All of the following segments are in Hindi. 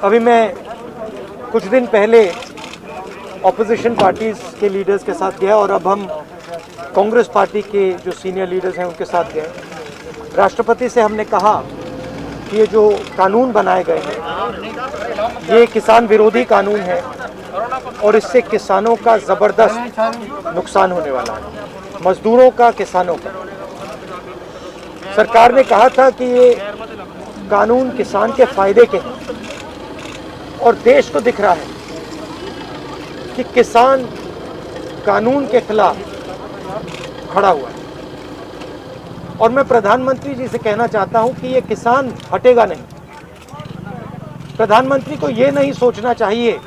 अभी मैं कुछ दिन पहले ऑपोजिशन पार्टीज़ के लीडर्स के साथ गया और अब हम कांग्रेस पार्टी के जो सीनियर लीडर्स हैं उनके साथ गए। राष्ट्रपति से हमने कहा कि ये जो कानून बनाए गए हैं ये किसान विरोधी कानून है और इससे किसानों का ज़बरदस्त नुकसान होने वाला है, मजदूरों का, किसानों का। सरकार ने कहा था कि ये कानून किसान के फायदे के हैं और देश को दिख रहा है कि किसान कानून के खिलाफ खड़ा हुआ है। और मैं प्रधानमंत्री जी से कहना चाहता हूं कि ये किसान हटेगा नहीं। प्रधानमंत्री को ये नहीं सोचना चाहिए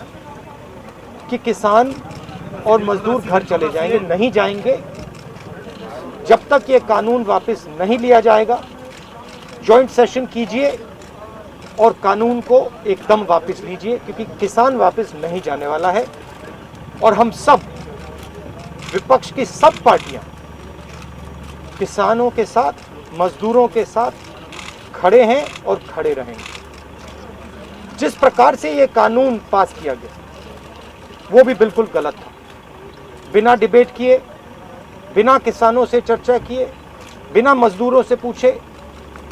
कि किसान और मजदूर घर चले जाएंगे, नहीं जाएंगे जब तक ये कानून वापस नहीं लिया जाएगा। जॉइंट सेशन कीजिए और कानून को एकदम वापस लीजिए, क्योंकि किसान वापस नहीं जाने वाला है। और हम सब, विपक्ष की सब पार्टियां किसानों के साथ, मजदूरों के साथ खड़े हैं और खड़े रहेंगे। जिस प्रकार से ये कानून पास किया गया वो भी बिल्कुल गलत था। बिना डिबेट किए, बिना किसानों से चर्चा किए, बिना मजदूरों से पूछे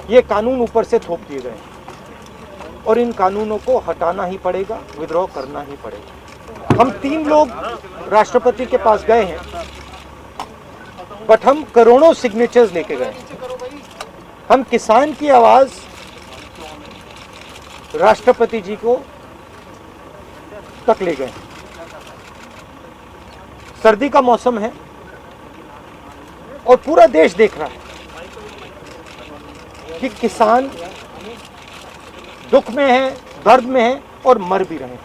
ये कानून ऊपर से थोप दिए गए और इन कानूनों को हटाना ही पड़ेगा, विड्रॉ करना ही पड़ेगा। हम 3 लोग राष्ट्रपति के पास गए हैं, बट हम करोड़ों सिग्नेचर्स लेके गए हैं। हम किसान की आवाज राष्ट्रपति जी को तक ले गए। सर्दी का मौसम है और पूरा देश देख रहा है कि किसान दुख में है, दर्द में है और मर भी रहे हैं।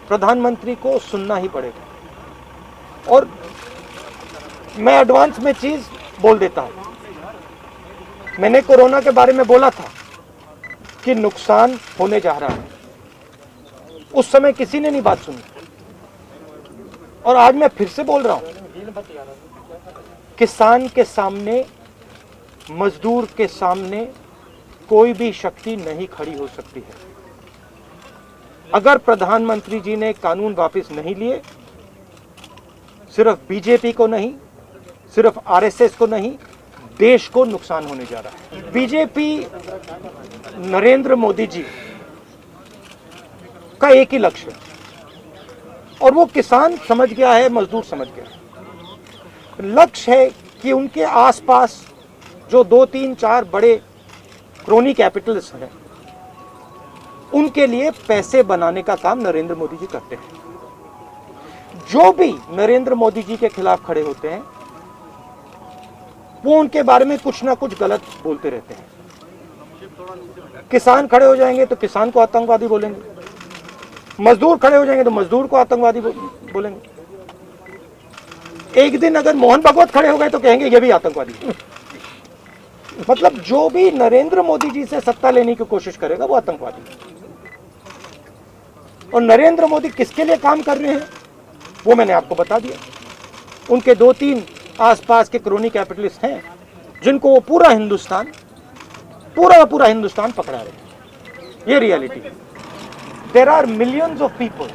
प्रधानमंत्री को सुनना ही पड़ेगा। और मैं एडवांस में चीज बोल देता हूं। मैंने कोरोना के बारे में बोला था कि नुकसान होने जा रहा है। उस समय किसी ने नहीं बात सुनी और आज मैं फिर से बोल रहा हूं, किसान के सामने, मजदूर के सामने कोई भी शक्ति नहीं खड़ी हो सकती है। अगर प्रधानमंत्री जी ने कानून वापस नहीं लिए, सिर्फ बीजेपी को नहीं, सिर्फ आरएसएस को नहीं, देश को नुकसान होने जा रहा है। बीजेपी, नरेंद्र मोदी जी का एक ही लक्ष्य है और वो किसान समझ गया है, मजदूर समझ गया है। लक्ष्य है कि उनके आसपास जो 2, 3, 4 बड़े क्रोनी कैपिटल्स हैं, उनके लिए पैसे बनाने का काम नरेंद्र मोदी जी करते हैं। जो भी नरेंद्र मोदी जी के खिलाफ खड़े होते हैं वो उनके बारे में कुछ ना कुछ गलत बोलते रहते हैं। किसान खड़े हो जाएंगे तो किसान को आतंकवादी बोलेंगे, मजदूर खड़े हो जाएंगे तो मजदूर को आतंकवादी बोलेंगे। एक दिन अगर मोहन भागवत खड़े हो गए तो कहेंगे ये भी आतंकवादी। मतलब जो भी नरेंद्र मोदी जी से सत्ता लेने की कोशिश करेगा वो आतंकवादी है। और नरेंद्र मोदी किसके लिए काम कर रहे हैं वो मैंने आपको बता दिया। उनके 2-3 आसपास के क्रोनी कैपिटलिस्ट हैं जिनको वो पूरा हिंदुस्तान पकड़ा रहे हैं। ये रियलिटी है। There are millions of people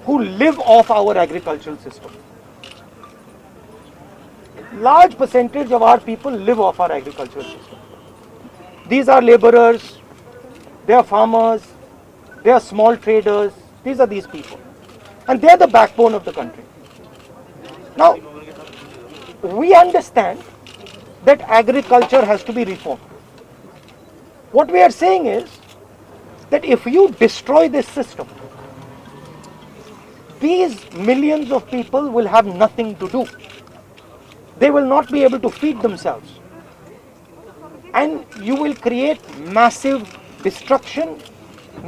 who live off our agricultural system. Large percentage of our people live off our agricultural system. These are laborers, they are farmers, they are small traders. These are these people, and they are the backbone of the country. Now, we understand that agriculture has to be reformed. What we are saying is that if you destroy this system, these millions of people will have nothing to do. They will not be able to feed themselves, and you will create massive destruction,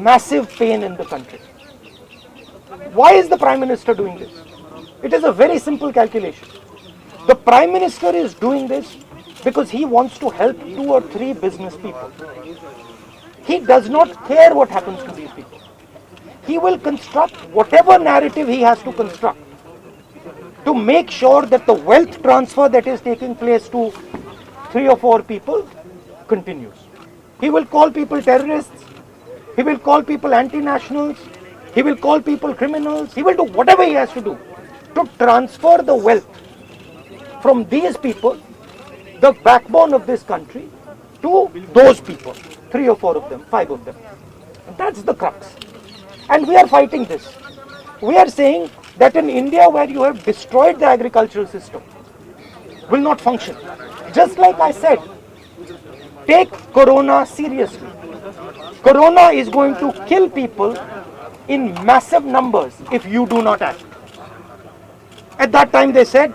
massive pain in the country. Why is the Prime Minister doing this? It is a very simple calculation. The Prime Minister is doing this because he wants to help 2 or 3 business people. He does not care what happens to these people. He will construct whatever narrative he has to construct to make sure that the wealth transfer that is taking place to 3 or 4 people continues. He will call people terrorists. He will call people anti-nationals. He will call people criminals. He will do whatever he has to do to transfer the wealth from these people, the backbone of this country, to those people. 3 or 4 of them, 5 of them. And that's the crux. And we are fighting this. We are saying that in India, where you have destroyed the agricultural system, will not function. Just like I said, take Corona seriously. Corona is going to kill people in massive numbers if you do not act. At that time they said,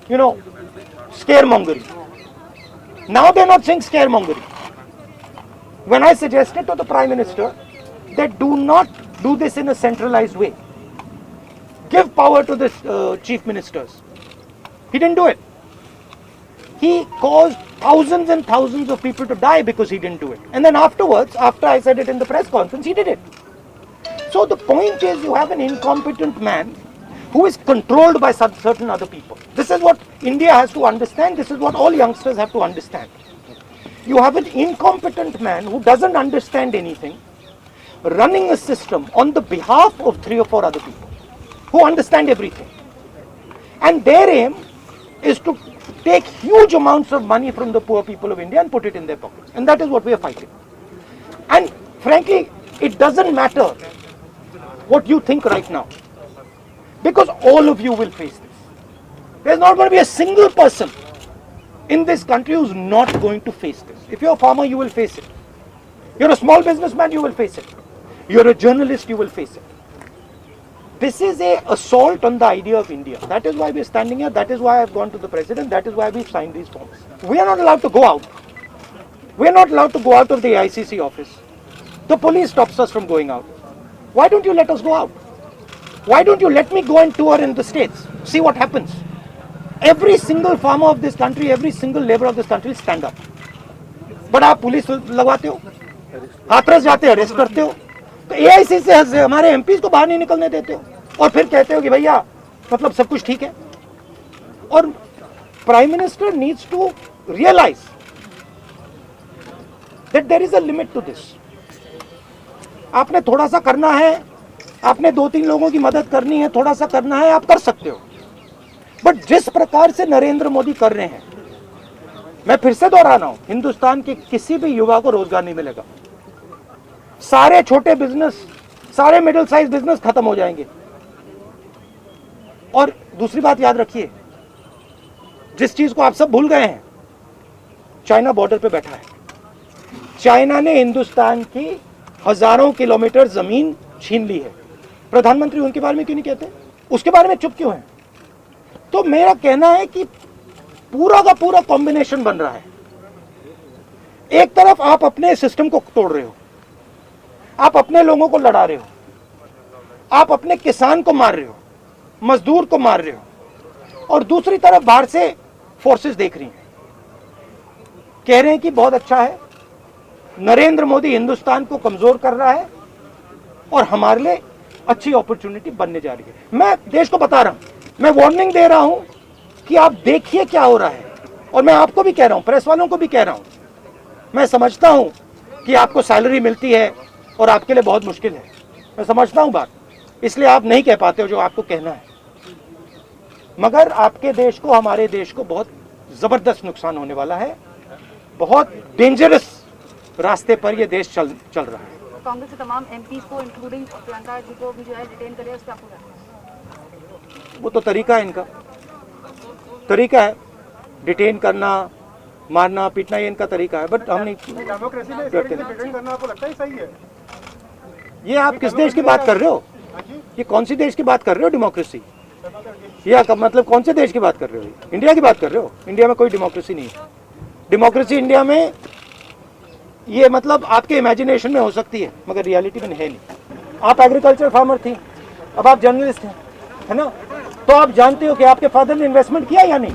scaremongering. Now they're not saying scaremongering. When I suggested to the Prime Minister that do not do this in a centralized way, give power to the chief ministers, he didn't do it. He caused thousands and thousands of people to die because he didn't do it. And then afterwards, after I said it in the press conference, he did it. So the point is, you have an incompetent man who is controlled by certain other people. This is what India has to understand. This is what all youngsters have to understand. You have an incompetent man who doesn't understand anything, running a system on the behalf of 3 or 4 other people who understand everything. And their aim is to take huge amounts of money from the poor people of India and put it in their pockets. And that is what we are fighting. And frankly, it doesn't matter what you think right now, because all of you will face this. There's not going to be a single person in this country who's not going to face this. If you're a farmer, you will face it. You're a small businessman, you will face it. You're a journalist, you will face it. This is an assault on the idea of India. That is why we're standing here. That is why I've gone to the president. That is why we've signed these forms. We are not allowed to go out. We are not allowed to go out of the ICC office. The police stops us from going out. Why don't you let us go out? Why don't you let me go and tour in the states? See what happens. Every single farmer of this country, every single labor of this country will stand up. But आप पुलिस लगवाते हो, हाथरस जाते हो, अरेस्ट करते हो, तो AIC से हमारे MPs को बाहर नहीं निकलने देते हो, और फिर कहते हो कि भैया मतलब सब कुछ ठीक है. और Prime Minister needs to realize that there is a limit to this. आपने थोड़ा सा करना है, आपने 2-3 लोगों की मदद करनी है, थोड़ा सा करना है, आप कर सकते हो. बट जिस प्रकार से नरेंद्र मोदी कर रहे हैं, मैं फिर से दोहरा रहा हूं, हिंदुस्तान के किसी भी युवा को रोजगार नहीं मिलेगा. सारे छोटे बिजनेस, सारे मिडिल साइज बिजनेस खत्म हो जाएंगे. और दूसरी बात याद रखिए, जिस चीज को आप सब भूल गए हैं, चाइना बॉर्डर पे बैठा है. चाइना ने हिंदुस्तान की हजारों किलोमीटर जमीन छीन ली है. प्रधानमंत्री उनके बारे में क्यों नहीं कहते? उसके बारे में चुप क्यों है? तो मेरा कहना है कि पूरा का पूरा कॉम्बिनेशन बन रहा है. एक तरफ आप अपने सिस्टम को तोड़ रहे हो, आप अपने लोगों को लड़ा रहे हो, आप अपने किसान को मार रहे हो, मजदूर को मार रहे हो, और दूसरी तरफ बाहर से फोर्सेस देख रही हैं, कह रहे हैं कि बहुत अच्छा है, नरेंद्र मोदी हिंदुस्तान को कमजोर कर रहा है और हमारे लिए अच्छी अपॉर्चुनिटी बनने जा रही है. मैं देश को बता रहा हूं, मैं वार्निंग दे रहा हूं कि आप देखिए क्या हो रहा है. और मैं आपको भी कह रहा हूं, प्रेस वालों को भी कह रहा हूं, मैं समझता हूं कि आपको सैलरी मिलती है और आपके लिए बहुत मुश्किल है. मैं समझता हूं बात, इसलिए आप नहीं कह पाते हो जो आपको कहना है. मगर आपके देश को, हमारे देश को बहुत जबरदस्त नुकसान होने वाला है. बहुत डेंजरस रास्ते पर यह देश चल रहा है. कांग्रेस के तमाम एमपीज को इंक्लूडिंग प्रियंका जी को भी जो है डिटेन करे, उस पर आपको, वो तो तरीका है, इनका तरीका है डिटेन करना, मारना, पीटना, ये इनका तरीका है. बट हम नहीं करना. आपको लगता है सही है? ये आप किस देश की बात कर रहे हो? ये कौन सी देश की बात कर रहे हो? डेमोक्रेसी? या मतलब कौन से देश की बात कर रहे हो? इंडिया की बात कर रहे हो? इंडिया में कोई डेमोक्रेसी नहीं है. डेमोक्रेसी इंडिया में ये मतलब आपके इमेजिनेशन में हो सकती है, मगर रियलिटी में है नहीं. आप एग्रीकल्चर फार्मर थी, अब आप जर्नलिस्ट हैं, है ना? तो आप जानते हो कि आपके फादर ने इन्वेस्टमेंट किया या नहीं?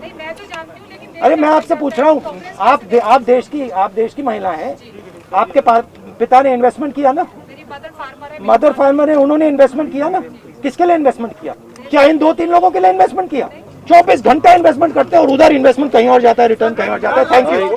नहीं, मैं तो जानती हूं, लेकिन अरे मैं आपसे पूछ रहा हूँ, आप देश की महिला हैं, आपके पिता ने इन्वेस्टमेंट किया ना? मेरी मदर फार्मर है, उन्होंने इन्वेस्टमेंट किया ना? किसके लिए इन्वेस्टमेंट किया? क्या इन 2-3 लोगों के लिए इन्वेस्टमेंट किया? 24 घंटा इन्वेस्टमेंट करते हैं और उधर इन्वेस्टमेंट कहीं और जाता है, रिटर्न कहीं और जाता है. Thank you.